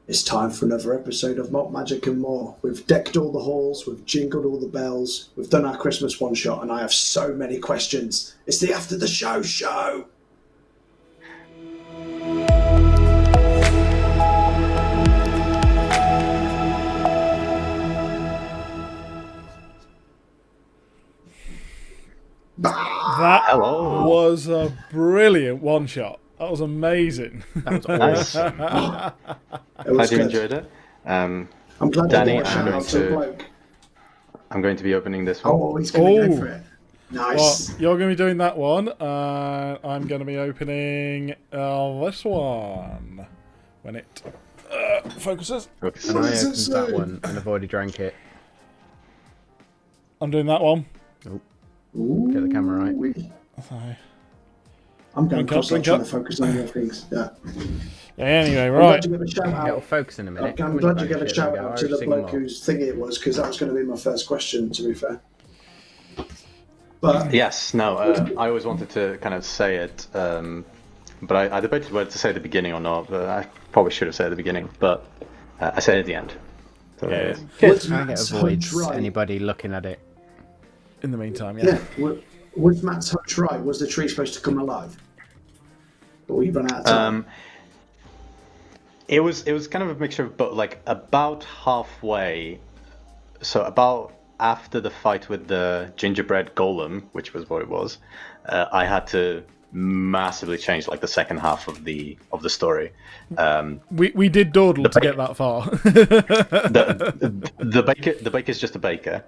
It's time for another episode of Malt Magic and More. We've decked all the halls, we've jingled all the bells, we've done our Christmas one-shot, and I have so many questions. It's the After the Show show! That was a brilliant one-shot. That was amazing. That was awesome. Glad you enjoyed it. I'm glad Danny, you I'm going to be opening this one. Oh, he's going to go for it. Nice. Well, you're going to be doing that one. I'm going to be opening this one. When it focuses. And I opened that one and I've already drank it. I'm doing that one. Ooh. Get the camera right. Sorry. I'm going to trying to focus on your things. Yeah. Anyway, right. I'm glad you gave a shout out. It'll focus in a minute. I'm glad you gave a shout out to the bloke whose thing it was, because that was going to be my first question, to be fair. But yes, no, I always wanted to kind of say it, but I debated whether to say at the beginning or not, but I probably should have said at the beginning, but I said it at the end. So yeah. Try and avoid anybody looking at it. In the meantime, yeah. Was Matt's hunch right? Was the tree supposed to come alive? Or you run out of time? It was kind of a mixture of both, like about halfway, so about after the fight with the gingerbread golem, which was what it was, I had to massively change like the second half of the story. We did dawdle to get that far. the baker's just a baker.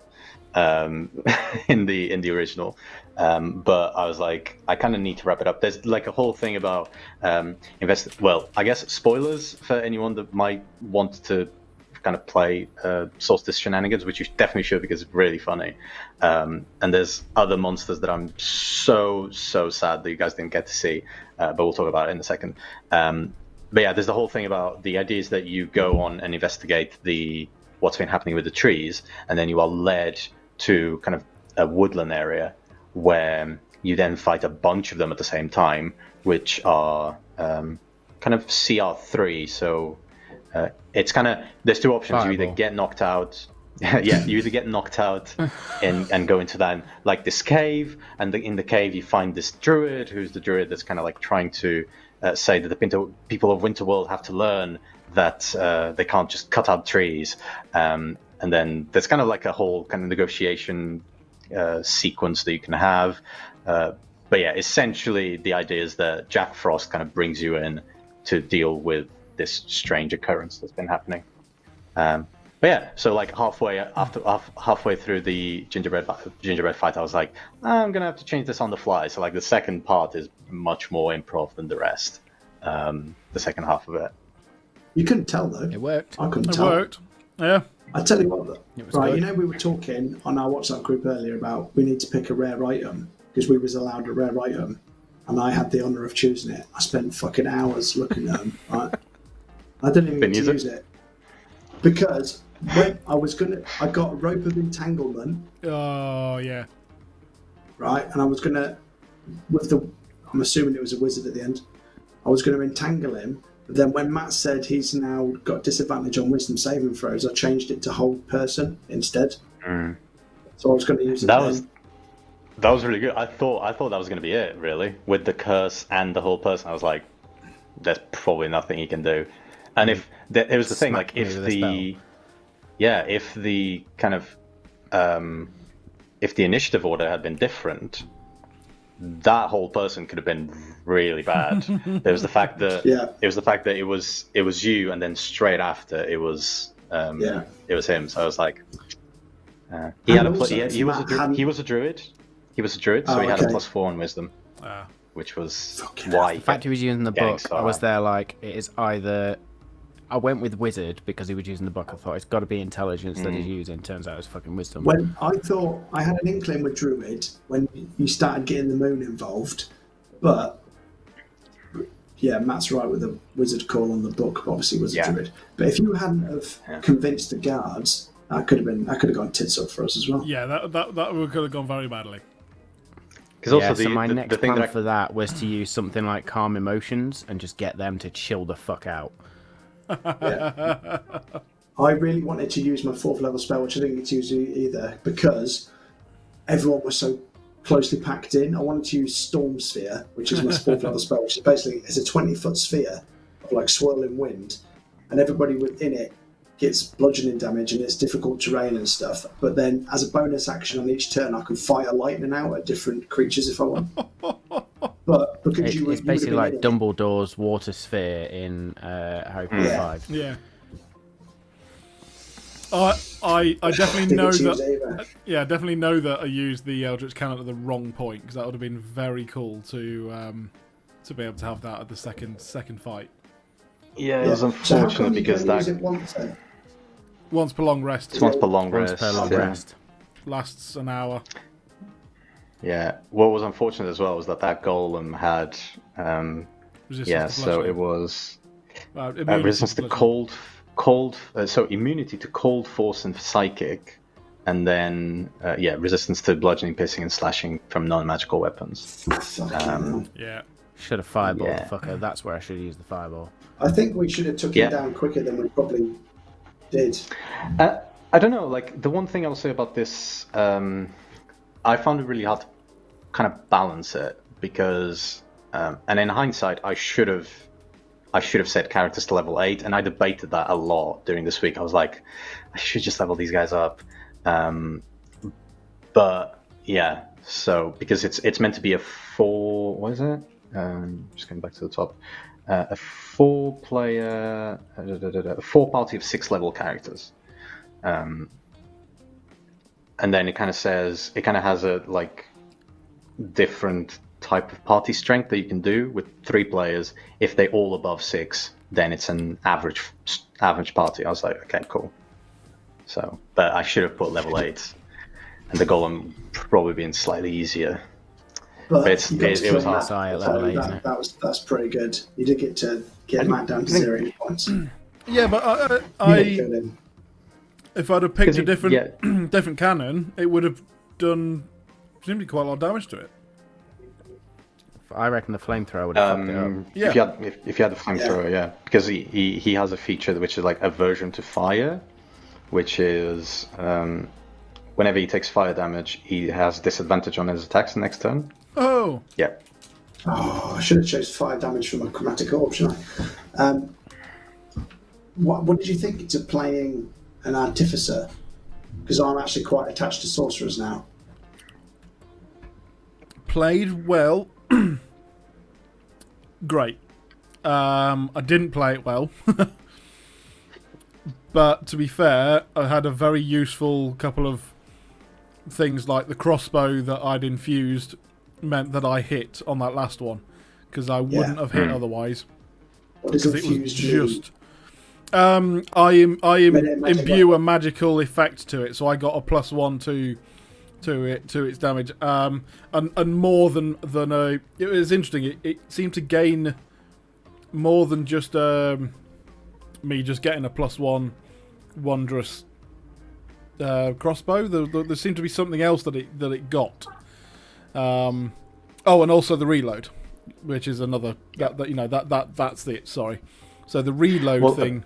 In the original, but I was like, I kind of need to wrap it up. There's like a whole thing about well, I guess spoilers for anyone that might want to kind of play Solstice Shenanigans, which you definitely should, because it's really funny. And there's other monsters that I'm so sad that you guys didn't get to see, but we'll talk about it in a second. But yeah, there's the whole thing about the ideas that you go on and investigate what's been happening with the trees, and then you are led to kind of a woodland area where you then fight a bunch of them at the same time, which are kind of CR3. So it's kind of, there's two options. Fireball. You either get knocked out, you either get knocked out and go into that, like this cave, and in the cave you find this druid, who's the druid that's kind of like trying to say that the people of Winterworld have to learn that they can't just cut out trees. And then there's kind of like a whole kind of negotiation sequence that you can have. But yeah, essentially the idea is that Jack Frost kind of brings you in to deal with this strange occurrence that's been happening. But yeah, so like halfway through the gingerbread fight, I was like, I'm gonna have to change this on the fly. So like the second part is much more improv than the rest. The second half of it. You couldn't tell though. It worked. I couldn't tell. It worked. Yeah. I tell you what, right? Good. You know, we were talking on our WhatsApp group earlier about we need to pick a rare item because we was allowed a rare item, and I had the honour of choosing it. I spent fucking hours looking at them. Right? I didn't even use it because when I got a rope of entanglement. Oh yeah. Right, and I was gonna I'm assuming it was a wizard at the end. I was going to entangle him. But then when Matt said he's now got disadvantage on wisdom saving throws, I changed it to hold person instead. So I was going to use it. That was really good. I thought that was going to be it, really, with the curse and the whole person. I was like, there's probably nothing he can do. And it was the thing, like if the kind of if the initiative order had been different, that whole person could have been really bad. There was the fact that it was you, and then straight after it was him. So I was like, he was a druid. He was a druid, so he had a +4 in wisdom, which was why. The fact he was using the book, so I was there like, it is either. I went with wizard because he was using the book. I thought it's got to be intelligence that he's using. Turns out it's fucking wisdom. When I thought I had an inkling with druid when you started getting the moon involved, but yeah, Matt's right with the wizard call on the book. Obviously, was a druid. But if you hadn't have convinced the guards, that could have gone tits up for us as well. Yeah, that could have gone very badly. Because also so my next plan for that was to use something like calm emotions and just get them to chill the fuck out. Yeah. I really wanted to use my 4th level spell, which I didn't get to use either, because everyone was so closely packed in. I wanted to use Storm Sphere, which is my 4th level spell, which is basically it's a 20-foot sphere of like swirling wind, and everybody within it gets bludgeoning damage and it's difficult terrain and stuff. But then, as a bonus action on each turn, I can fire lightning out at different creatures if I want. But because It's basically like Dumbledore's water sphere in Harry Potter 5. Yeah. I definitely know that. Yeah, definitely know that I used the Eldritch Cannon at the wrong point, because that would have been very cool to be able to have that at the second fight. Yeah, it was unfortunate because that use it once, then? Once per long rest. It's once per long rest. Rest. Lasts an hour. Yeah. What was unfortunate as well was that golem had Resistance to so it was resistance to so immunity to cold, force, and psychic, and then resistance to bludgeoning, piercing, and slashing from non-magical weapons. Yeah. Should have fireballed the fucker. That's where I should have used the fireball. I think we should have took it down quicker than we probably did. I don't know. Like, the one thing I'll say about this, I found it really hard to kind of balance it because, and in hindsight, I should have set characters to level 8, and I debated that a lot during this week. I was like, I should just level these guys up, but yeah. So because it's meant to be a 4, what is it? Just going back to the top. A 4-player, a 4-party of 6 level characters, and then it kind of has a like different type of party strength that you can do with 3 players. If they're all above 6, then it's an average party. I was like, okay, cool. So, but I should have put level 8, and the golem probably been slightly easier. But it was hard. At level 8, that's pretty good. You did get to get Matt down to 0 hit points. Yeah, but if I'd have picked a different cannon, it would have done presumably quite a lot of damage to it. I reckon the flamethrower would have fucked it up. Yeah. If you had the flamethrower, because he has a feature which is like aversion to fire, which is whenever he takes fire damage, he has disadvantage on his attacks the next turn. Oh. Yeah. Oh, I should have chose fire damage from a chromatic orb, shouldn't I? What did you think to playing an artificer? Because I'm actually quite attached to sorcerers now. Played well. Great. I didn't play it well. But to be fair, I had a very useful couple of things, like the crossbow that I'd infused meant that I hit on that last one, because I wouldn't have hit otherwise. What does infused just I imbue a magical effect to it, so I got a +1 to its damage, and more than a. It was interesting. It seemed to gain more than just me just getting a +1 wondrous crossbow. There seemed to be something else that it got. And also the reload, which is another that's it. Sorry. So the reload thing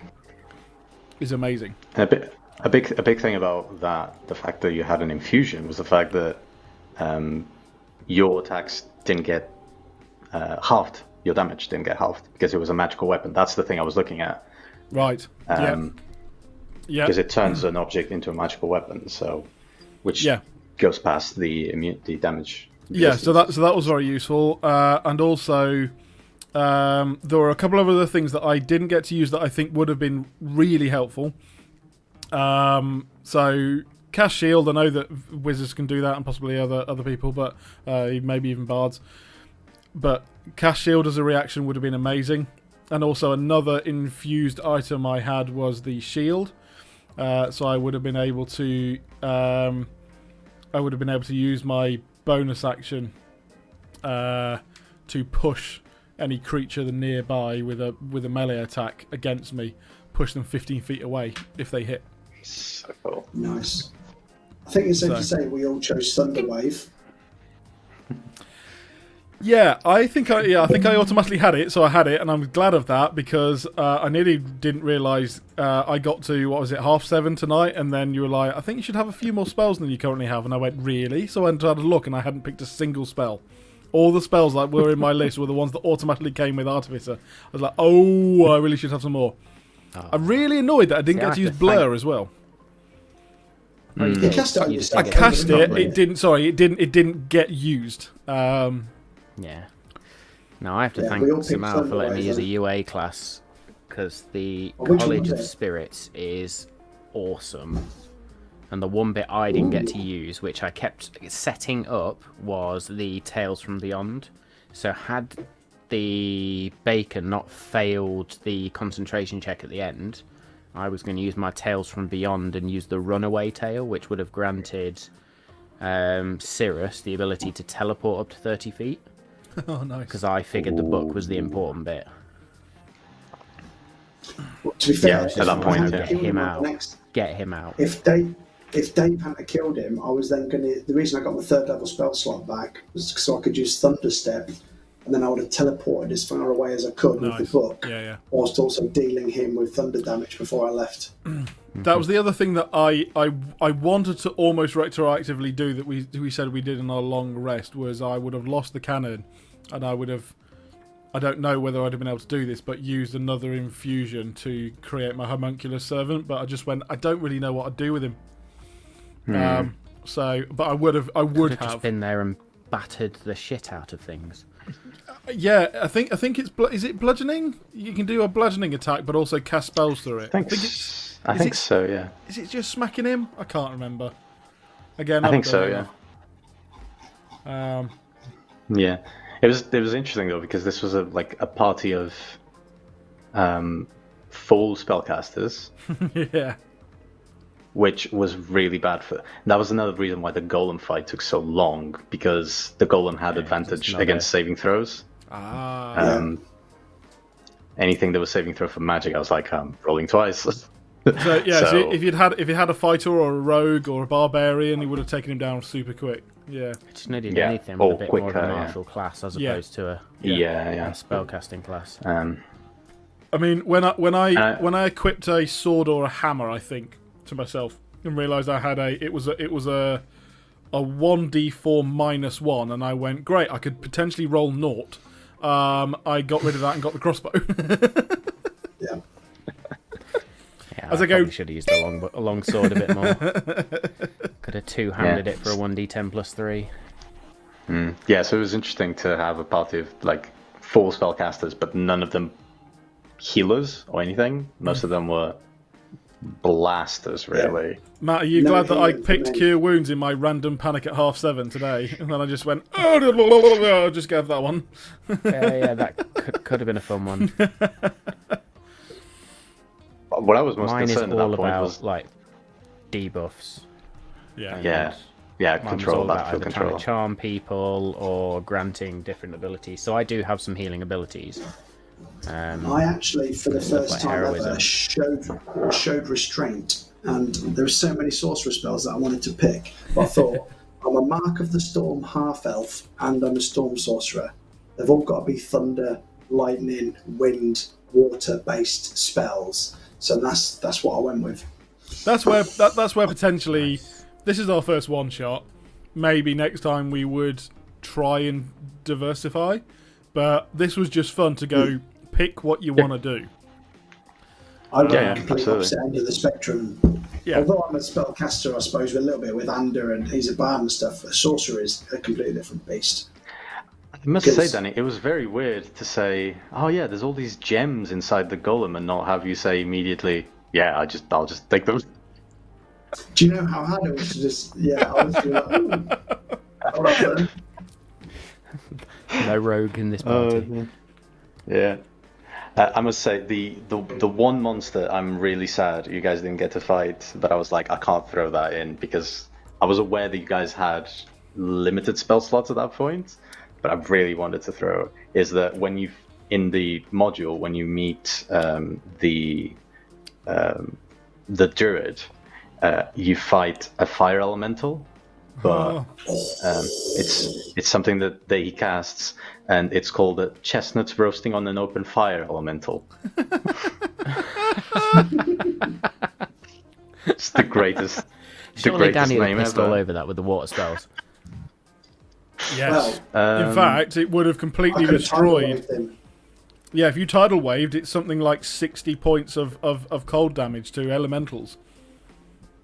is amazing. A big thing about that, the fact that you had an infusion, was the fact that your attacks didn't get halved. Your damage didn't get halved because it was a magical weapon. That's the thing I was looking at. Right. Because it turns an object into a magical weapon, which goes past the damage. Yeah, so that was very useful, and also there were a couple of other things that I didn't get to use that I think would have been really helpful. So cast shield, I know that wizards can do that, and possibly other people, but maybe even bards. But cast shield as a reaction would have been amazing. And also another infused item I had was the shield. So I would have been able to use my bonus action to push any creature nearby with a melee attack against me, push them 15 feet away if they hit. So cool. Nice. I think it's safe to say we all chose Thunderwave. Yeah, I think I automatically had it, so I had it, and I'm glad of that because I nearly didn't realise I got to 7:30 tonight, and then you were like, I think you should have a few more spells than you currently have, and I went, really? So I went to have a look, and I hadn't picked a single spell. All the spells that were in my list were the ones that automatically came with Artificer. I was like, oh, I really should have some more. I'm really annoyed that I didn't get to use Blur as well. You cast it on yourself. I cast it. It didn't. Sorry, it didn't. It didn't get used. Yeah. No, I have to Yeah, thank we all picked Samal for letting me use a Thunderwave, UA class because the which one College was of it? Spirits is awesome. And the one bit I didn't get to use, which I kept setting up, was the Tales from Beyond. So had the Baker not failed the concentration check at the end, I was going to use my Tales from Beyond and use the Runaway Tale, which would have granted Cirrus the ability to teleport up to 30 feet. Oh, nice. Because I figured the book was the important bit. Well, to be fair, at that point, if I hadn't get killed him on out. the next- Get him out. If Dave hadn't killed him, I was then going to. The reason I got my 3rd level spell slot back was so I could use Thunderstep, and then I would have teleported as far away as I could with the book, Yeah. whilst also dealing him with thunder damage before I left. That was the other thing that I wanted to almost retroactively do that we said we did in our long rest was I would have lost the cannon, and I would have. I don't know whether I'd have been able to do this, but used another infusion to create my homunculus servant. But I just went, I don't really know what I'd do with him. But I would have. Just been there and battered the shit out of things. Yeah, I think it's is it bludgeoning? You can do a bludgeoning attack, but also cast spells through it. I think so. Yeah. Is it just smacking him? I can't remember. Again, I think so. Yeah. Yeah. It was interesting though because this was a party of full spellcasters, Yeah. which was really bad for. That was another reason why the golem fight took so long because the golem had advantage against saving throws. Anything that was saving throw for magic, I was like, I'm rolling twice. So if you had a fighter or a rogue or a barbarian, you would have taken him down super quick. Yeah. I just needed anything with a bit more of a martial class as opposed to a spellcasting class. I mean, when I equipped a sword or a hammer, I think to myself and realised I had it was a 1d4 -1, and I went, great, I could potentially roll 0. I got rid of that and got the crossbow. Yeah. Yeah, I probably should have used a long sword a bit more. Could have two-handed it for a 1d10 +3. Yeah, so it was interesting to have a party of full spellcasters, but none of them healers or anything. Most of them were blasters, really. Yeah. Matt, are you glad that I picked Cure Wounds in my random panic at 7:30 today? And then I just went, just gave that one. Yeah, that could have been a fun one. What I was most Mine is concerned at all that point about was debuffs. Yeah. Control about battlefield either trying control. to charm people or granting different abilities. So I do have some healing abilities. I actually, for the first time ever, showed restraint, and there were so many sorcerer spells that I wanted to pick. But I thought, I'm a Mark of the Storm half-elf, and I'm a Storm Sorcerer. They've all got to be thunder, lightning, wind, water-based spells. So that's what I went with. That's where potentially this is our first one shot. Maybe next time we would try and diversify, but this was just fun to go pick what you want to do. I went on the complete opposite end of the spectrum. Yeah. Although I'm a spellcaster, I suppose, with a little bit with Ander and he's a bard and stuff, a sorcerer is a completely different beast. I must say, Danny, it was very weird to say, "Oh yeah, there's all these gems inside the golem," and not have you say immediately, "Yeah, I'll just take them." Do you know how hard it was to just? Yeah, I was like, all right, then. No rogue in this party. Yeah. I must say the one monster I'm really sad you guys didn't get to fight, but I was like, I can't throw that in because I was aware that you guys had limited spell slots at that point, but I really wanted to throw is that when you in the module when you meet the druid, you fight a fire elemental, but it's something that he casts, and it's called a chestnuts roasting on an open fire elemental. It's the greatest. Surely Danny would name pissed ever. all over that with the water spells. Yes. In fact, it would have completely destroyed. Yeah, if you tidal waved, it's something like 60 points of cold damage to elementals.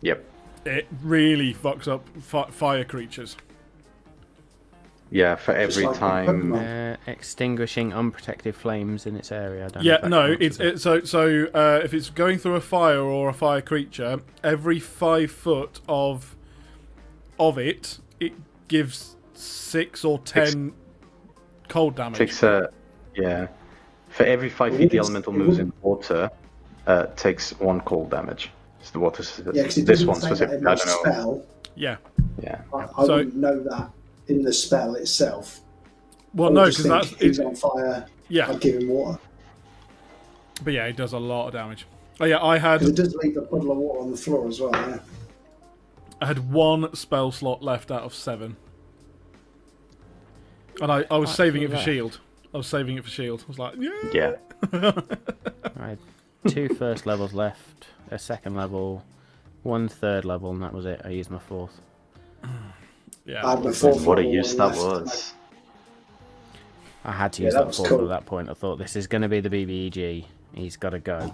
Yep. It really fucks up fire creatures. Yeah, for every time. Extinguishing unprotected flames in its area. I don't know Yeah, if that no, counts as if it's going through a fire or a fire creature, every 5 foot of it gives 6 or 10 cold damage. Yeah. For every 5 feet the elemental moves in water, takes 1 cold damage. It's the water. Yeah, because this one specifically. I don't know. Spell, Yeah. Yeah. I wouldn't know that in the spell itself. Well, no, because he's on fire. Yeah. I'd give him water. But yeah, it does a lot of damage. Oh yeah, I had. It does leave a puddle of water on the floor as well. Yeah. I had 1 spell slot left out of 7, and I was saving it for shield. I was like, yeah. I had 2 first levels left, a second level, 1 third level, and that was it. I used my 4th. Yeah. I had my 4th What a level use that left. was. I had to use that that was 4th cool. at that point. I thought, this is going to be the BBEG. He's got to go.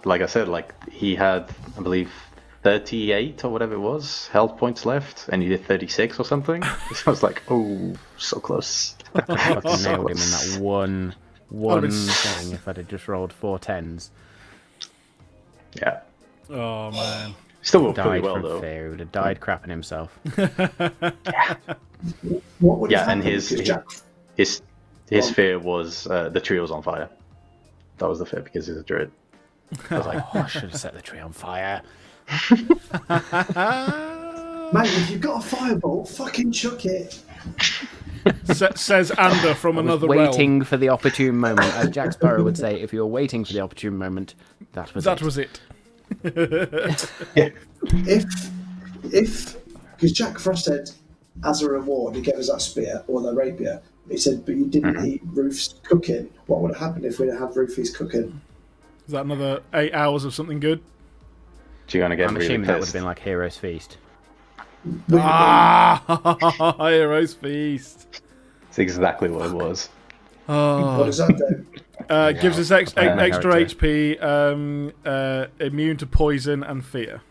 Like I said, he had, I believe, 38 or whatever it was health points left, and he did 36 or something. So I was like, oh, so close. I fucking nailed him in that one it's- thing if I'd have just rolled 4 10s. Yeah. Oh man. Still worked pretty Died well from though. fear. He would have died crapping himself. What would have Yeah, and happened? Because Jack, his fear was the tree was on fire. That was the fear because he's a druid. I was like, Oh, I should have set the tree on fire. mate, if you've got a firebolt, fucking chuck it. Says Ander from another Waiting realm. for the opportune moment. As Jack Sparrow would say, if you were waiting for the opportune moment, that was That it. was it. If because Jack Frost said, as a reward, he gave us that spear or the rapier. He said, but you didn't eat Roof's cooking. What would have happened if we'd have had Roofy's cooking? Is that another 8 hours of something good? you're gonna get I'm really assuming that would have pissed. been like Hero's Feast. Ah, Heroes Feast. It's exactly what it was. What does that do? Gives us extra character. HP, immune to poison and fear.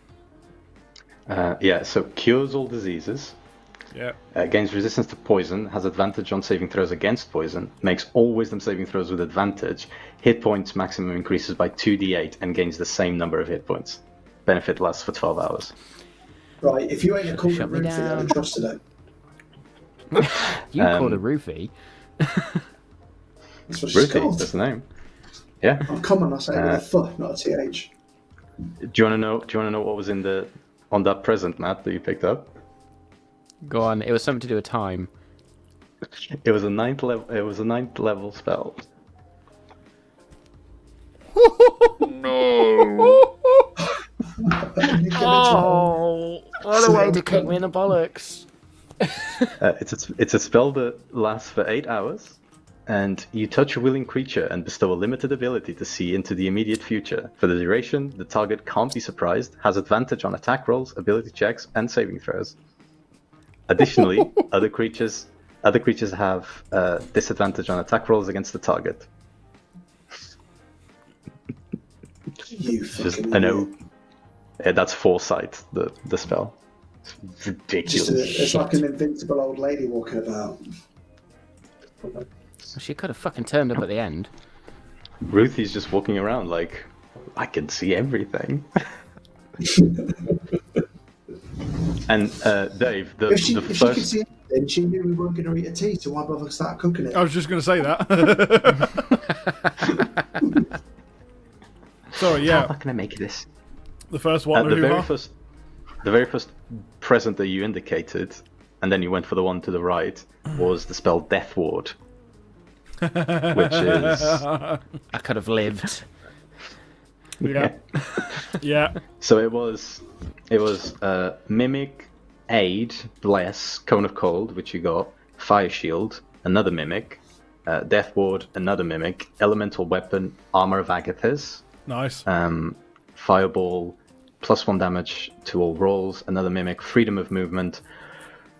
So cures all diseases. Yeah. Gains resistance to poison, has advantage on saving throws against poison, makes all wisdom saving throws with advantage, hit points maximum increases by 2d8 and gains the same number of hit points. Benefit lasts for 12 hours. Right, if you ain't a called Shut me Roofy, I'd down. have trusted it. You called a roofie. That's what she's Ruthie, called. that's the name. Yeah. Oh, come on, I say it with a F, not a TH. Do you wanna know what was on that present, Matt, that you picked up? Go on. It was something to do with time. It was a 9th level. It was a 9th level spell. Oh, what a way to kick me in the bollocks. It's a spell that lasts for 8 hours, and you touch a willing creature and bestow a limited ability to see into the immediate future. For the duration, the target can't be surprised, has advantage on attack rolls, ability checks, and saving throws. Additionally, other creatures have disadvantage on attack rolls against the target. You Just fucking I know. idiot. That's foresight. The spell. It's ridiculous. It's like an invincible old lady walking about. She could have fucking turned up at the end. Ruthie's just walking around like, I can see everything. And Dave, If she the could first. see anything, she knew we weren't going to eat a tea, so why bother start cooking it? I was just going to say that. Sorry, How yeah. can I make this? The first one. The very first present that you indicated, and then you went for the one to the right, was the spell Death Ward, which is I could have lived. Yeah. Yeah. So it was Mimic, Aid, Bless, Cone of Cold, which you got, Fire Shield, another Mimic, Death Ward, another Mimic, Elemental Weapon, Armor of Agathis, Nice. Fireball, +1 damage to all rolls, another Mimic, Freedom of Movement,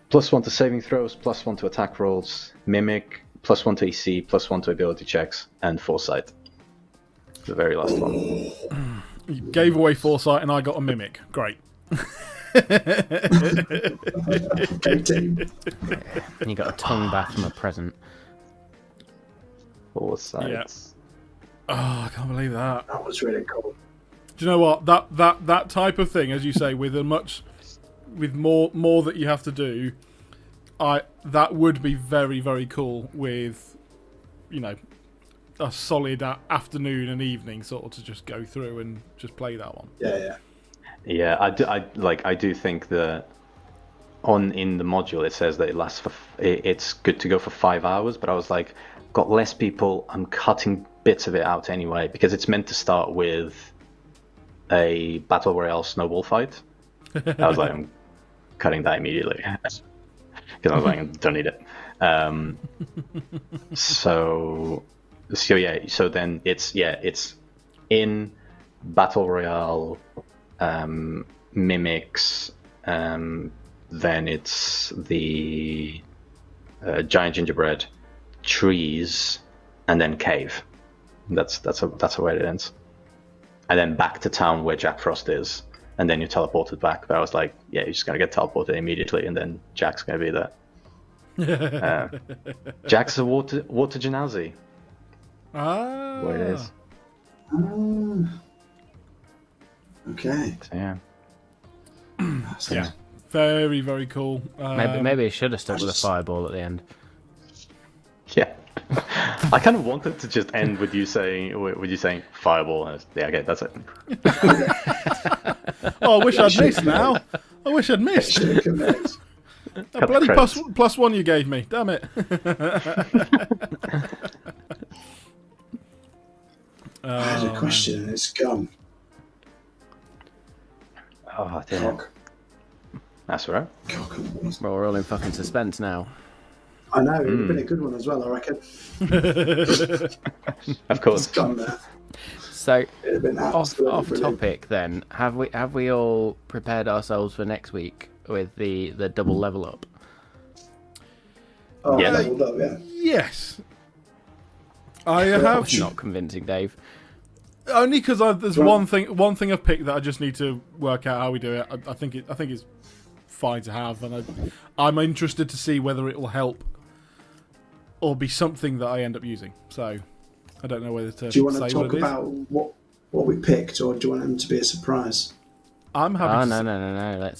+1 to saving throws, +1 to attack rolls, Mimic, +1 to EC, +1 to ability checks, and Foresight. The very last one. You gave away Foresight and I got a Mimic. Great. Go team. And you got a tongue bath from a present. Foresight. Yeah. Oh, I can't believe that. That was really cool. Do you know what? That type of thing, as you say, with more that you have to do, that would be very, very cool with, a solid afternoon and evening sort of to just go through and just play that one. Yeah, I do think that in the module it says that it's good to go for 5 hours, but I was like, got less people, I'm cutting bits of it out anyway, because it's meant to start with a battle royale snowball fight. I was like, I'm cutting that immediately because I was like, I don't need it. So then it's in battle royale, mimics, then it's the giant gingerbread, trees, and then cave. That's the way it ends. And then back to town where Jack Frost is, and then you're teleported back. But I was like, yeah, you're just gonna get teleported immediately, and then Jack's gonna be there. Jack's a water genasi. Where it is. Okay. So, yeah. Yeah. Very, very cool. Maybe I should have stuck with a fireball at the end. Yeah. I kind of wanted to just end with you saying fireball. Yeah, okay, that's it. Oh, I wish I'd missed now. I wish I'd missed. That bloody plus one you gave me. Damn it. I had a question and it's gone. Oh, dear. Cock. That's all right. Cock and balls. Well, we're all in fucking suspense now. I know, it would have been a good one as well, I reckon. Of course. It's gone there. So, It'd have been off absolutely brilliant. topic then, have we all prepared ourselves for next week with the double level up? Oh, Yeah. leveled up, yeah. Yes. I That have. was not convincing, Dave. Only because there's Right. one thing I've picked that I just need to work out how we do it. I think it's fine to have, and I'm interested to see whether it will help or be something that I end up using. So I don't know whether to Do you want say to what talk it is. about what we picked, or do you want them to be a surprise? I'm happy. Oh to no!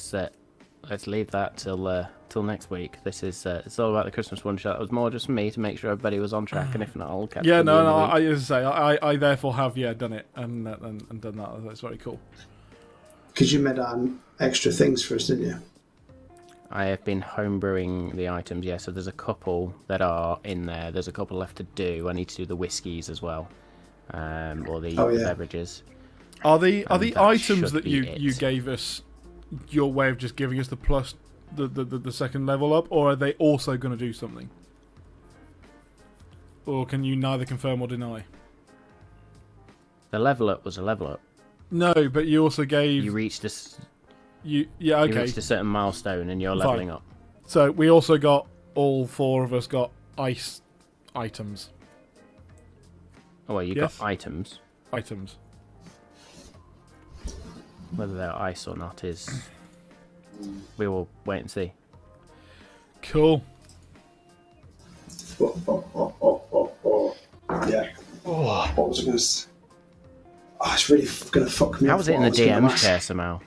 Let's leave that till next week. This is it's all about the Christmas one shot. It was more just for me to make sure everybody was on track, and if not, I'll catch. Yeah, up with you in no. the week. As I say, I therefore have done it and done that. That's very cool. Because you made extra things for us, didn't you? I have been homebrewing the items, yeah, so there's a couple that are in there. There's a couple left to do. I need to do the whiskies as well, or the beverages. Are the that items should that be you it. gave us your way of just giving us the plus the second level up, or are they also going to do something? Or can you neither confirm or deny? The level up was a level up. No, but you also gave You reached this. You You okay. reached a certain milestone, and you're Fine. leveling up. So we also got all four of us got ice items. Oh, well, you Yes. got items. Items. Whether they're ice or not is. We will wait and see. Cool. Yeah. What was I going to say? Oh, it's really going to fuck me How up. was it in the what I was gonna DM's ask. chair somehow?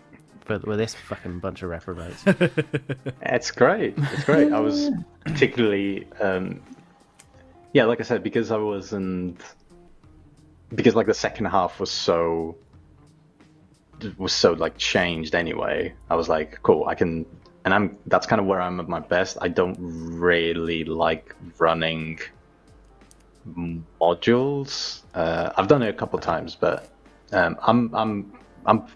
With this fucking bunch of reprobates. It's great. It's great. I was particularly, like I said, because like the second half was so like changed anyway. I was like, cool, I can, and that's kind of where I'm at my best. I don't really like running modules. I've done it a couple of times, but I'm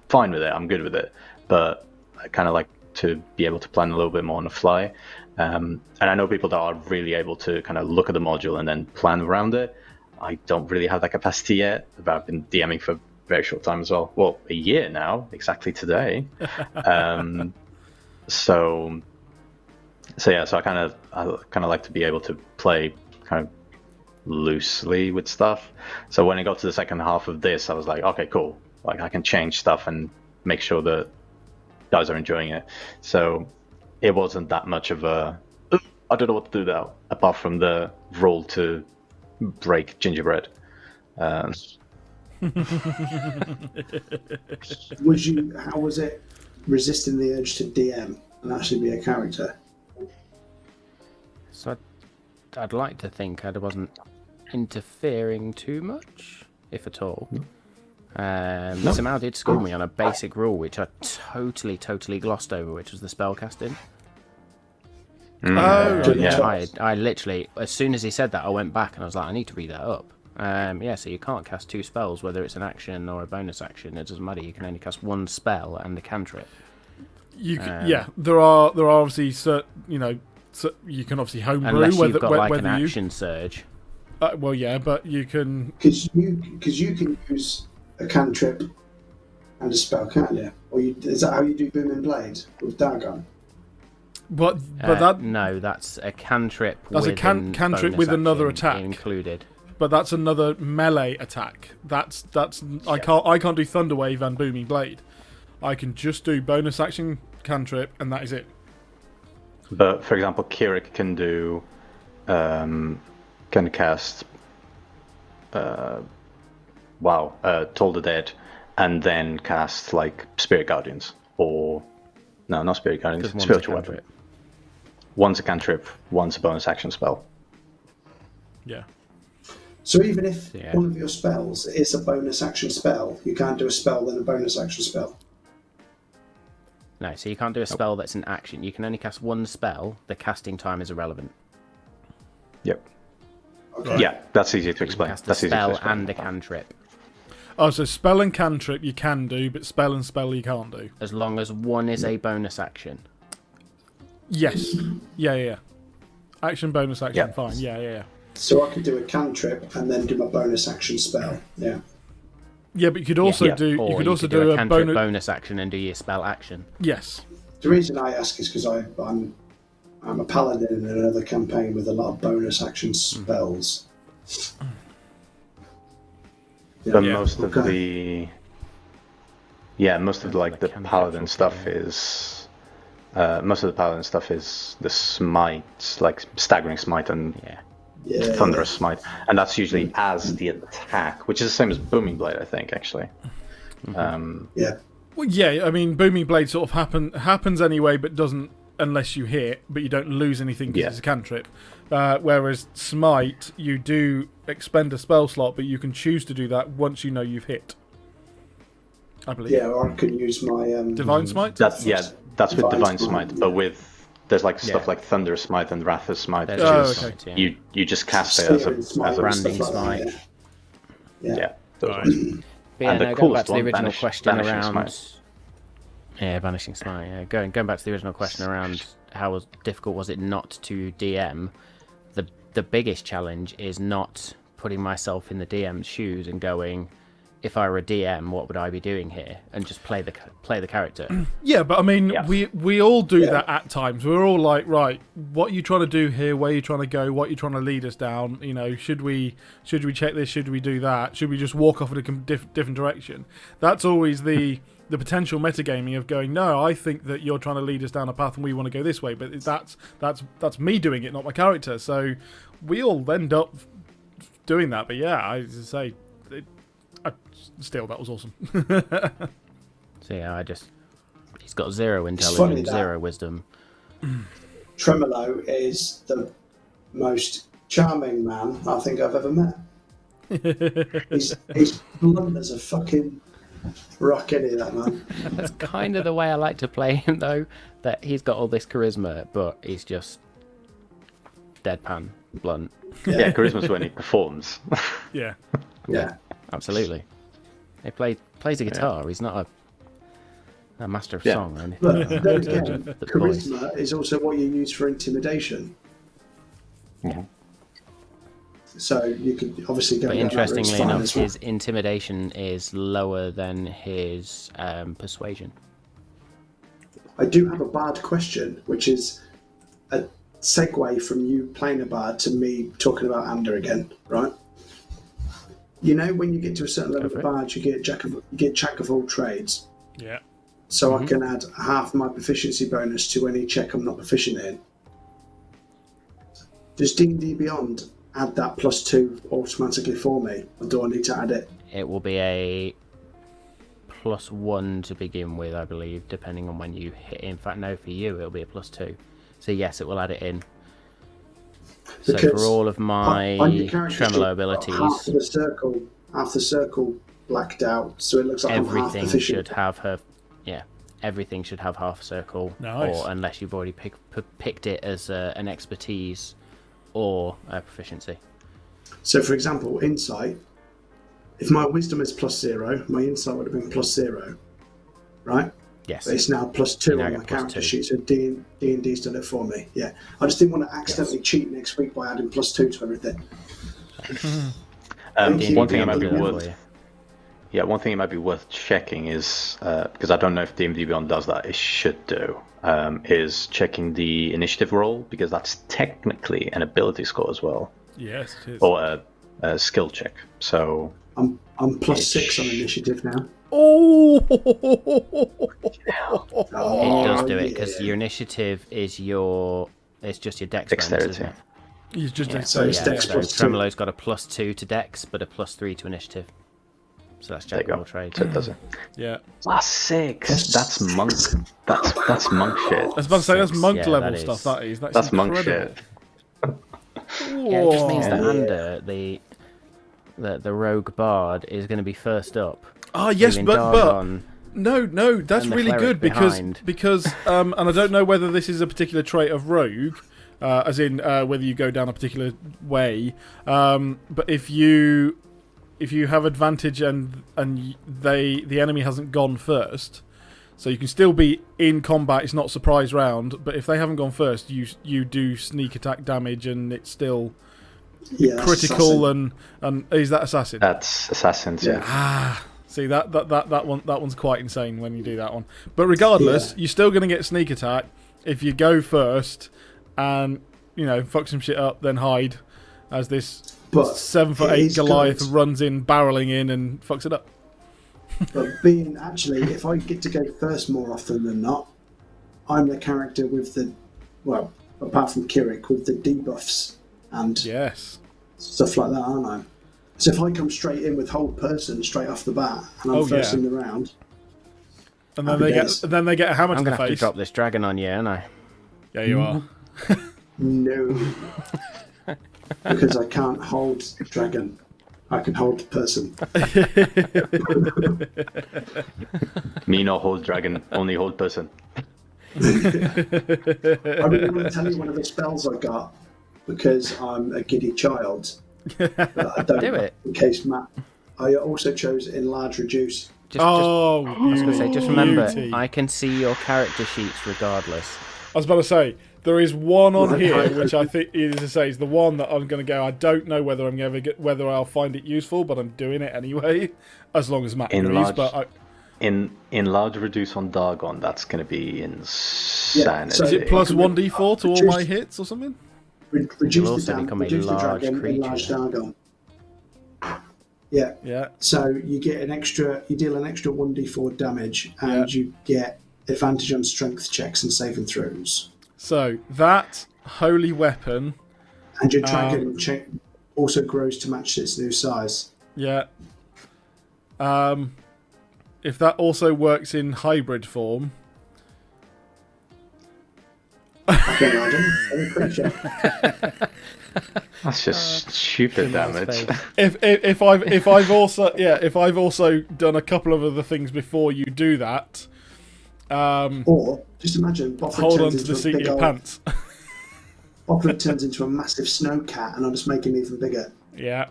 fine with it. I'm good with it, but I kind of like to be able to plan a little bit more on the fly. And I know people that are really able to kind of look at the module and then plan around it. I don't really have that capacity yet, but I've been DMing for a very short time as well. Well, a year now, exactly today. So I kind of like to be able to play kind of loosely with stuff. So when I got to the second half of this, I was like, okay, cool. Like I can change stuff and make sure that guys are enjoying it. So it wasn't that much of a I don't know what to do now, apart from the roll to break gingerbread. How was it resisting the urge to DM and actually be a character? So I'd like to think I wasn't interfering too much, if at all. So Mal did school me on a basic rule, which I totally glossed over, which was the spell casting. I literally, as soon as he said that, I went back and I was like, I need to read that up. So you can't cast two spells, whether it's an action or a bonus action. It doesn't matter. You can only cast one spell and a cantrip. There are obviously so you can obviously homebrew unless you've got whether an action surge. But you can because you can use a cantrip and a spell, can't you? Or is that how you do Booming Blade with Dagon? But no, that's a cantrip. That's a cantrip with another attack included. But that's another melee attack. That's I can't do Thunderwave and Booming Blade. I can just do bonus action cantrip, and that is it. But for example, Kirik can do can cast Toll the Dead, and then cast like Spirit Guardians, or no, not Spirit Guardians, Spiritual Weapon. One's a cantrip, one's a bonus action spell. Yeah. So even if one of your spells is a bonus action spell, you can't do a spell then a bonus action spell. No, so you can't do a spell that's an action. You can only cast one spell. The casting time is irrelevant. Yep. Okay. Yeah, that's easy to explain. Cast a spell and a cantrip. Oh, so spell and cantrip you can do, but spell and spell you can't do. As long as one is a bonus action. Yes. Yeah. Action, bonus action, fine. Yeah. So I could do a cantrip and then do my bonus action spell. Yeah. Yeah, but you could also do. Or you could also do a cantrip bonus action and do your spell action. Yes. The reason I ask is because I'm a paladin in another campaign with a lot of bonus action spells. But most of the paladin stuff is most of the paladin stuff is the smite, like staggering smite and thunderous smite, and that's usually as the attack, which is the same as booming blade, I think, actually. Well, yeah. I mean, booming blade sort of happens anyway, but doesn't unless you hit, but you don't lose anything because it's a cantrip. Whereas smite, you do expend a spell slot, but you can choose to do that once you know you've hit. I believe. Yeah, or I can use my divine smite. That's with divine smite, but with there's like stuff like thunder smite and wrath smite. You just cast it as a branding smite. Yeah. Going back to the original question around. Yeah, Vanishing Smite. Yeah. Going back to the original question around how difficult was it not to DM, the biggest challenge is not putting myself in the DM's shoes and going, if I were a DM, what would I be doing here? And just play the character. Yeah, but I mean, we all do that at times. We're all like, right, what are you trying to do here? Where are you trying to go? What are you trying to lead us down? You know, should we check this? Should we do that? Should we just walk off in a different direction? That's always the potential metagaming of going, no, I think that you're trying to lead us down a path and we want to go this way, but that's me doing it, not my character. So we all end up doing that. But yeah, I say, still, that was awesome. So yeah, he's got 0 intelligence, 0 wisdom. Tremolo is the most charming man I think I've ever met. He's blunt as a fucking rock, isn't he, that man? That's kind of the way I like to play him, though. That he's got all this charisma, but he's just deadpan, blunt. Yeah, charisma's when he performs. Yeah. Yeah. Absolutely. He plays a guitar. He's not a master of song or anything. But then again, The voice. charisma is also what you use for intimidation. Yeah. So you could obviously go But down that route, interestingly it's fine enough, as well. his intimidation is lower than his persuasion. I do have a bard question, which is a segue from you playing a bard to me talking about Ander again, right? You know, when you get to a certain level of bard, you get jack of all trades. Yeah. So I can add half my proficiency bonus to any check I'm not proficient in. Does D&D Beyond add that +2 automatically for me, or do I need to add it? It will be a +1 to begin with, I believe, depending on when you hit. In fact, no, for you it'll be a +2. So yes, it will add it in. So Because for all of my on your character tremolo sheet, abilities, half the circle blacked out, so it looks like I'm half everything proficient. should have everything should have half a circle. Nice. Or unless you've already picked it as an expertise or a proficiency. So, for example, insight. If my wisdom is +0, my insight would have been +0, right? Yes. But it's now +2 now on get my character +2. sheet, so D&D's done it for me. Yeah, I just didn't want to accidentally cheat next week by adding +2 to everything. One thing it might be Do that for worth, you. yeah, one thing it might be worth checking is because I don't know if D&D Beyond does that. It should do. Is checking the initiative roll, because that's technically an ability score as well, Yes, it is. or a skill check. So I'm +6 on initiative now. Oh! It does do it because yeah. your initiative is it's just your dex bonus, Dexterity. isn't it? He's just Yeah, So it's yeah, dex so +2. Tremolo's got a +2 to dex, but a +3 to initiative. So that's There jack you of go. all trades. So it does it. Yeah. +6. That's monk. That's monk shit. I was about to say, that's Six, monk yeah, level that is. stuff, that is. That's monk incredible. shit. Yeah, it just means that Yeah. Ander, the rogue bard, is going to be first up. Ah, yes, leaving but Dargon. no, that's and the really cleric good behind. because and I don't know whether this is a particular trait of rogue, as in whether you go down a particular way. But if you have advantage and the enemy hasn't gone first, so you can still be in combat. It's not surprise round, but if they haven't gone first, you do sneak attack damage, and it's still Yeah, that's critical. assassin. And is that assassin? That's assassins. Yeah. See that one's quite insane when you do that one. But regardless, you're still going to get sneak attack if you go first and fuck some shit up, then hide as this But 7'8" it is Goliath good. runs in, barreling in, and fucks it up. But being actually, if I get to go first more often than not, I'm the character with the, well, apart from Kirik, with the debuffs and Yes. stuff like that, aren't I? So if I come straight in with hold person straight off the bat and I'm first in the round, And then Happy they days. get a hammer I'm to going the to have to face. drop this dragon on you, aren't I? Yeah, you are. no. Because I can't hold dragon. I can hold person. Me no hold dragon, only hold person. I really want to tell you one of the spells I got because I'm a giddy child. But I don't, Do it. in case Matt. I also chose enlarge reduce. Oh, I was going to say, just remember, beauty. I can see your character sheets regardless. I was about to say, there is one on Right. here which I think is the one that I'm going to go. I don't know whether I'm going to whether I'll find it useful, but I'm doing it anyway, as long as Matt agrees. Enlarge. But In large reduce on Dargon, that's going to be insanity. so is it plus I can 1d4 to all reduce- my hits or something? Reduce You'll the also damage, become a reduce the large dragon, creature. enlarge Dargon. Yeah. Yeah. So you get you deal an extra 1d4 damage, and you get advantage on strength checks and saving throws. So that holy weapon, And your dragon also grows to match its new size. yeah. If that also works in hybrid form, Okay, I'm pretty sure. That's just stupid damage. if I've also done a couple of other things before you do that, Or just imagine Boffin hold on turns to the into a seat of big your old. pants. Boffin turns into a massive snow cat, and I'll just make him even bigger. Yeah.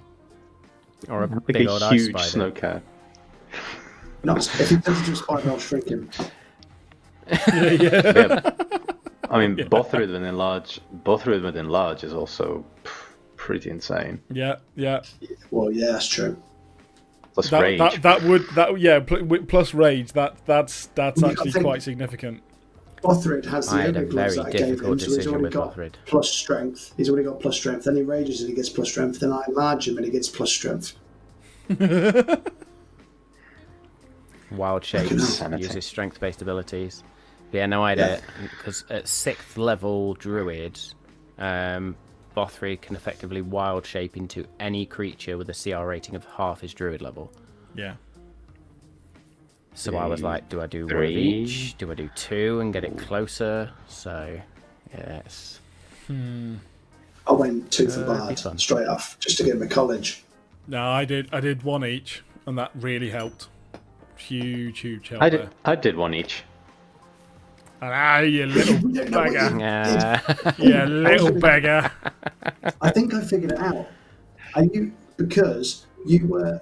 Or a Like big a old ice huge spider. snowcat. No, if he turns into a spider, I'll shrink him. Yeah. I mean, Bothrid with enlarge is also pretty insane. Yeah. Well, yeah, that's true. Plus rage. Plus rage. That's I actually think- quite significant. Bothrid has the I had a Ogre very gloves that I gave difficult him, so he's decision already with got Bothrid. plus strength. He's already got plus strength. Then he rages and he gets plus strength. Then I enlarge him and he gets plus strength. Wild shapes Insanity. uses strength-based abilities. Yeah, no, I had because at 6th level druid, Bothrid can effectively wild shape into any creature with a CR rating of half his druid level. Yeah. So I was like, do I do one of 3. each? Do I do 2 and get it closer? So, yes. I went 2 for be Bard fun. straight off just to get him a college. No, I did one each, and that really helped. Huge help there. I did one each. You little We don't know what beggar. you You little beggar. I think I figured it out. Because you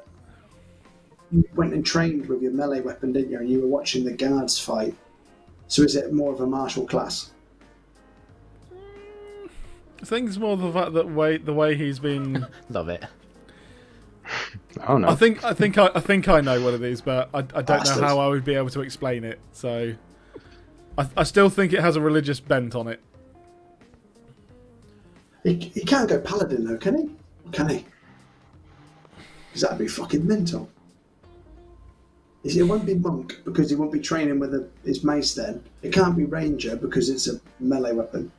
went and trained with your melee weapon, didn't you? And you were watching the guards fight. So is it more of a martial class? I think it's more the fact that the way he's been. Love it. Oh no. I think I know what it is, but I don't know Bastards. how I would be able to explain it. So I still think it has a religious bent on it. He can't go paladin though, can he? Can he? Because that'd be fucking mental. It won't be monk because he won't be training with his mace then. It can't be ranger because it's a melee weapon.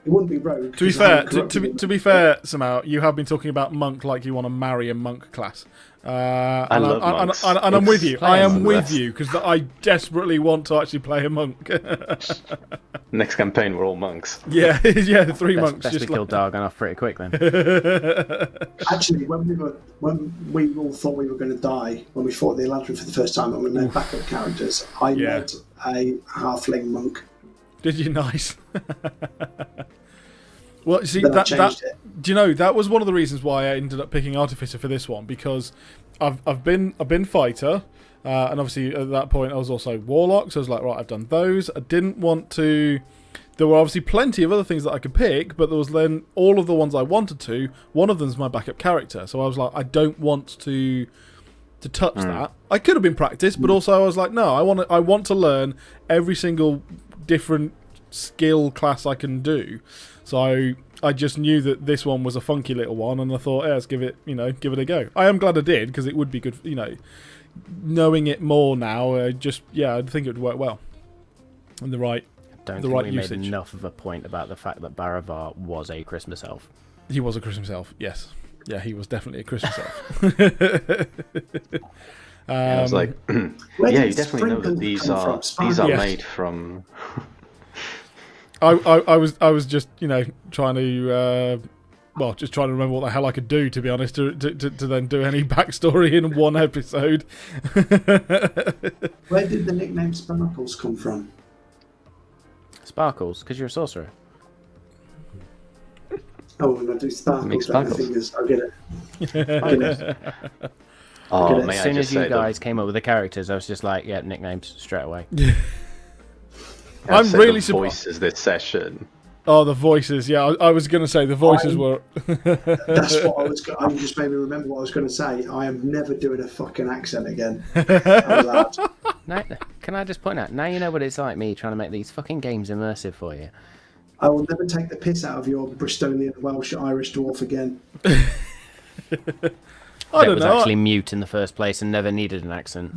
It wouldn't be rogue. To be 'cause I fair, haven't corrupted to him. be fair, somehow you have been talking about monk like you want to marry a monk class. I love monks. And I'm with you. I am Play with monks. you because I desperately want to actually play a monk. Next campaign, we're all monks. Yeah, the 3 monks. Best we Just kill Dargon off pretty quick then. Actually, when we all thought we were going to die when we fought the Eladrin for the first time and we made backup characters, I Yeah. made a halfling monk. Did you? Nice. Well, see Then I that changed it. do you know that was one of the reasons why I ended up picking Artificer for this one, because I've been fighter, and obviously at that point I was also warlock, so I was like, right, I've done those. I didn't want to. There were obviously plenty of other things that I could pick, but there was then all of the ones I wanted to. One of them's my backup character, so I was like, I don't want to touch that. I could have been practiced, but also I was like, no, I want to learn every single different skill class I can do. So I just knew that this one was a funky little one, and I thought, yeah, let's give it a go. I am glad I did, because it would be good, knowing it more now. I think it would work well. And the right Don't The think right we usage. made enough of a point about the fact that Baravar was a Christmas elf. He was a Christmas elf, yes. Yeah, he was definitely a Christmas elf. I was like, Where yeah, did you definitely know sprinkle that these come are from? these are Yes. made from. I was just trying to just trying to remember what the hell I could do, to be honest, to then do any backstory in one episode. Where did the nickname Sparkles come from? Sparkles, because you're a sorcerer. Oh, when I do sparkles, Make with my sparkles. fingers, I get it. Oh, As may As I soon just as you say guys came up with the characters, I was just like, yeah, nicknames straight away. I'm really surprised. voices this session. Oh, the voices. Yeah, I was going to say the voices were. That's what I was. You just made me remember what I was going to say. I am never doing a fucking accent again. How's that? Now, can I just point out, now you know what it's like me trying to make these fucking games immersive for you. I will never take the piss out of your Bristolian, Welsh, Irish dwarf again. I That don't was know. actually mute in the first place and never needed an accent.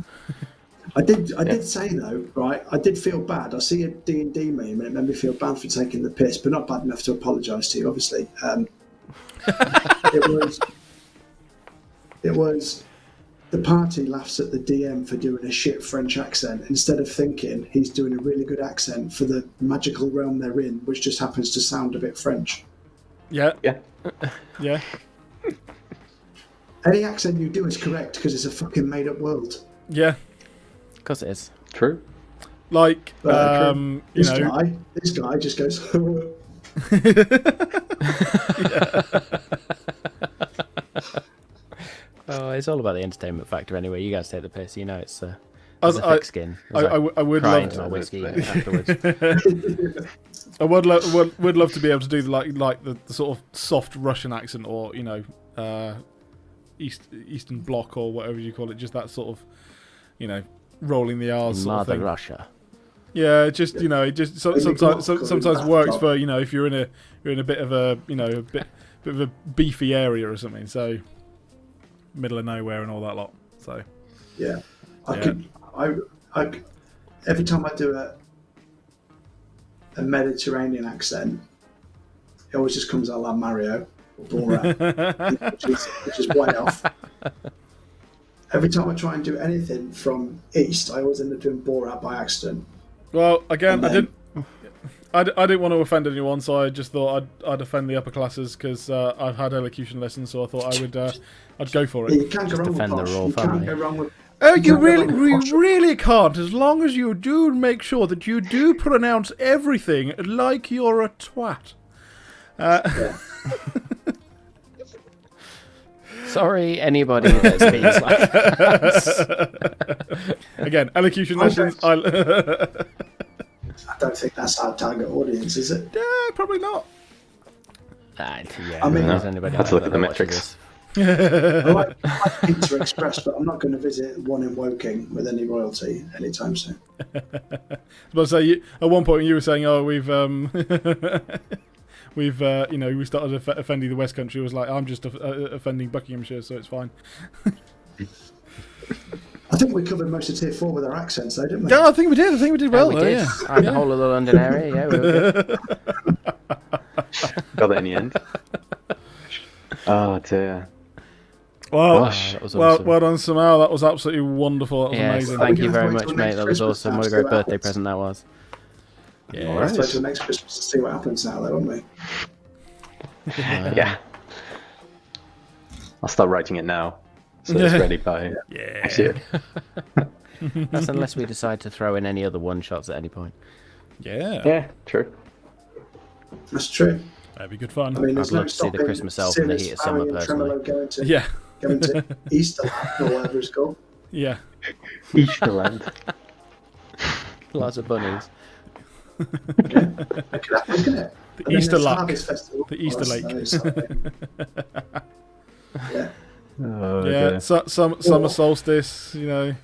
I did say though, right? I did feel bad. I see a D&D meme and it made me feel bad for taking the piss, but not bad enough to apologise to you, obviously. It was the party laughs at the DM for doing a shit French accent instead of thinking he's doing a really good accent for the magical realm they're in, which just happens to sound a bit French. Yeah, Yeah. yeah. Any accent you do is correct because it's a fucking made-up world. Yeah. Of course it is. True. Like, This guy just goes. Oh, it's all about the entertainment factor anyway. You guys take the piss. You know it's a thick skin. I would love to my whiskey afterwards. I would love to be able to do the sort of soft Russian accent, or Eastern Bloc or whatever you call it, just that sort of rolling the R's sort of thing. Mother Russia. Yeah, just it just sometimes works for if you're in a bit of a bit of a beefy area or something. So middle of nowhere and all that lot. So yeah, I every time I do a Mediterranean accent, it always just comes out like Mario or Borat, which is way off. Every time I try and do anything from East, I always end up doing Borat by accident. Well, again, I didn't want to offend anyone, so I just thought I'd offend the upper classes because I've had elocution lessons, so I thought I'd go for it. Yeah, you can't go wrong with defend the posh. royal You family. can't go wrong with. Oh, you really can't, as long as you do make sure that you do pronounce everything like you're a twat. Sorry, anybody that speaks like that. Again, elocution lessons. I don't think that's our target audience, is it? Yeah, probably not. Yeah, I mean, there's anybody have to look out at the there watching metrics. this. I like Pizza Express, but I'm not going to visit one in Woking with any royalty anytime soon. I was about to say, at one point you were saying, "Oh, we started offending the West Country." It was like, I'm just offending Buckinghamshire, so it's fine. I think we covered most of Tier 4 with our accents, though, didn't we? Yeah, I think we did. Well, we did. yeah. The whole of the London area, yeah, we were good. Got that in the end. Oh dear. Well, that was awesome. well done, Samal. That was absolutely wonderful. That was amazing. Thank you We're very gonna much, wait till mate. next That was Christmas awesome. now What a to see great what birthday happens. present that was. We'll have to wait till next Christmas to see what happens now, though, won't we? Yeah. I'll start writing it now, so it's ready by next year. That's unless we decide to throw in any other one-shots at any point. Yeah. Yeah, true. That's true. That'd be good fun. I mean, I'd there's love no to see the stopping Christmas elf in the heat of summer, Barry and personally. Tremolo going Yeah. to Easterland or whatever it's called. Yeah. Easterland. Lots of bunnies. It could happen, couldn't it? The And then Easter there's luck. Harvest Festival. The Easter lake. Yeah. Oh, Yeah. dear. Summer solstice. We can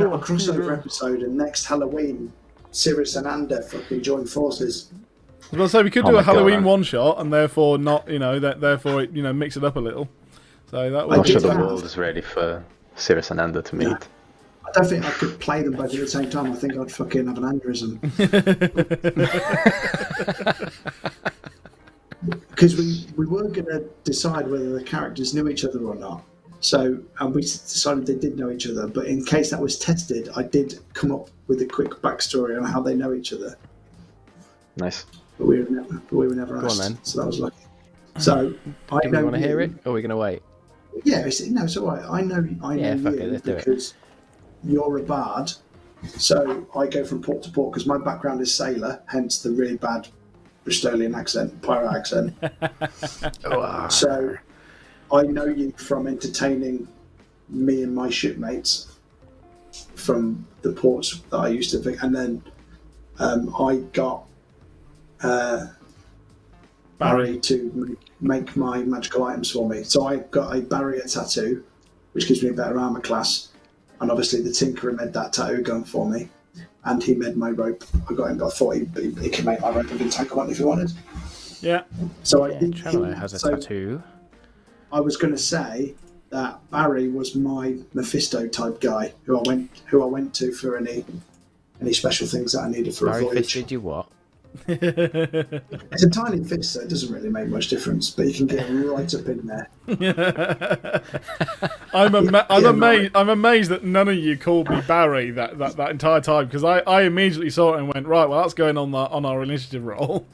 have a crossover episode, and next Halloween, Sirius and Ander fucking join forces. I was going to say we could Oh do a my God, Halloween man. one shot, and therefore not, therefore it, mix it up a little. So that I would I'm be sure did the have- world is ready for Sirius and Ander to meet. Yeah. I don't think I could play them both at the same time. I think I'd fucking have an aneurysm. Because we weren't going to decide whether the characters knew each other or not. So, and we decided they did know each other. But in case that was tested, I did come up with a quick backstory on how they know each other. Nice. But we were never Go on, asked. then. So that was lucky. So I Do we know want to hear you- it, or are we going to wait? Yeah, it's all right. I know Yeah, fuck you it, let's do it. because you're a bard. So I go from port to port because my background is sailor, hence the really bad Bristolian accent, pirate accent. So I know you from entertaining me and my shipmates from the ports that I used to think, and then I got Barry to make my magical items for me. So I got a barrier tattoo, which gives me a better armor class, and obviously the Tinkerer made that tattoo gun for me, and he made my rope. I thought he could make my rope and tank on if he wanted. Yeah. So Yeah, I did. Tremolo has a tattoo. I was going to say that Barry was my Mephisto type guy who I went to for any special things that I needed for a Barry voyage. fisted you what? It's a tiny fist, so it doesn't really make much difference, but you can get right up in there. I'm amazed that none of you called me Barry that entire time, because I immediately saw it and went, right, well, that's going on our initiative roll.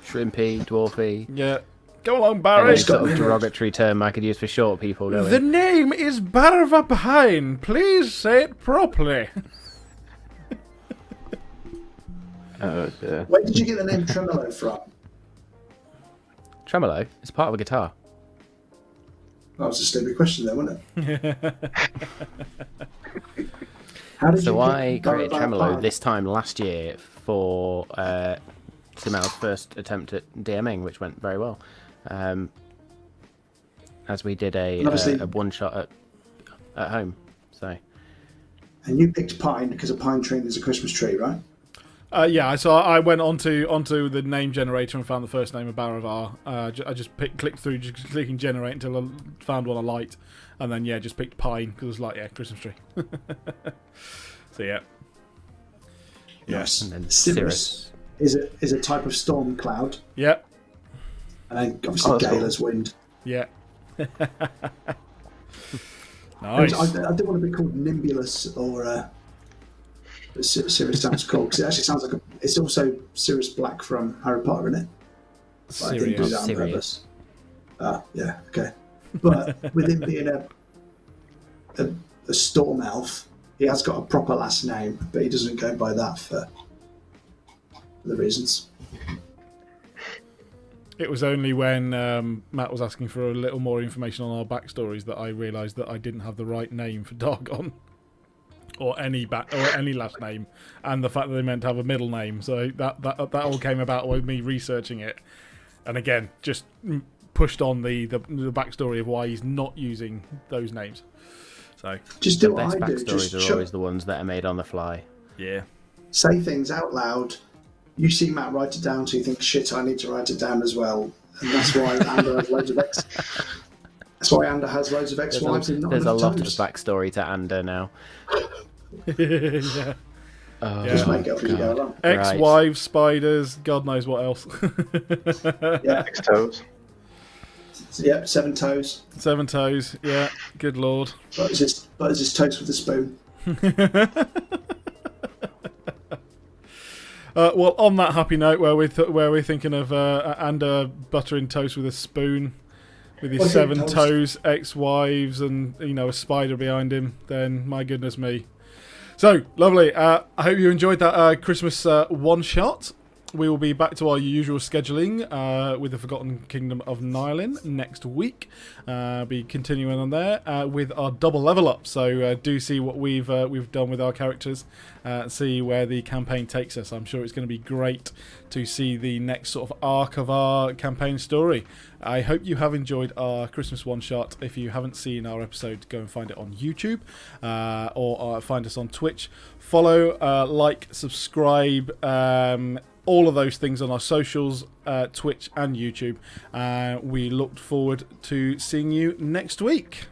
Shrimpy, dwarfy. Yeah. Go along, Barry. Any sort of derogatory term I could use for short people, don't The we? name is Barvapine. Please say it properly. Oh dear. Where did you get the name Tremolo from? Tremolo is part of a guitar. That was a stupid question there, wasn't it? How did So you I pick created Borough Tremolo Pie? this time last year for Sumel's first attempt at DMing, which went very well. As we did a one shot at home. So. And you picked pine because a pine tree is a Christmas tree, right? Yeah, so I went onto the name generator and found the first name of Baravar. I just clicked through, just clicking generate until I found one I liked, and then just picked pine because it was like Christmas tree. So yeah. Yes. And then Cirrus is a type of storm cloud. Yeah. And then obviously gale cool. as wind. Yeah. Nice. I didn't want to be called Nimbulus or Sirius sounds cool because it actually sounds like it's also Sirius Black from Harry Potter, isn't it? But I didn't do that on purpose. Yeah, okay. But with him being a storm elf, he has got a proper last name, but he doesn't go by that for the reasons. It was only when Matt was asking for a little more information on our backstories that I realised that I didn't have the right name for Dargon, or any last name, and the fact that they meant to have a middle name. So that all came about with me researching it, and again, just pushed on the backstory of why he's not using those names. So just do the what best I do. backstories Just are always the ones that are made on the fly. Yeah. say things out loud. You see Matt write it down, so you think, shit, I need to write it down as well. And that's why Ander has loads of ex. That's why Ander has loads of ex-wives and not There's a enough lot of toes. backstory to Ander now. Yeah. Just make it up as you go along. Ex-wives, spiders, God knows what else. Yeah, Toes. yep, 7 toes. 7 toes, yeah. Good lord. Butters his toast with a spoon. Well, on that happy note, where we're thinking of Ander buttering toast with a spoon, with his 7 toes, ex-wives, and a spider behind him, then my goodness me. So lovely. I hope you enjoyed that Christmas one shot. We will be back to our usual scheduling with the Forgotten Kingdom of Nylin next week. Be continuing on there with our double level up. So do see what we've done with our characters. See where the campaign takes us. I'm sure it's going to be great to see the next sort of arc of our campaign story. I hope you have enjoyed our Christmas one shot. If you haven't seen our episode, go and find it on YouTube or find us on Twitch. Follow, like, subscribe. All of those things on our socials, Twitch and YouTube. We look forward to seeing you next week.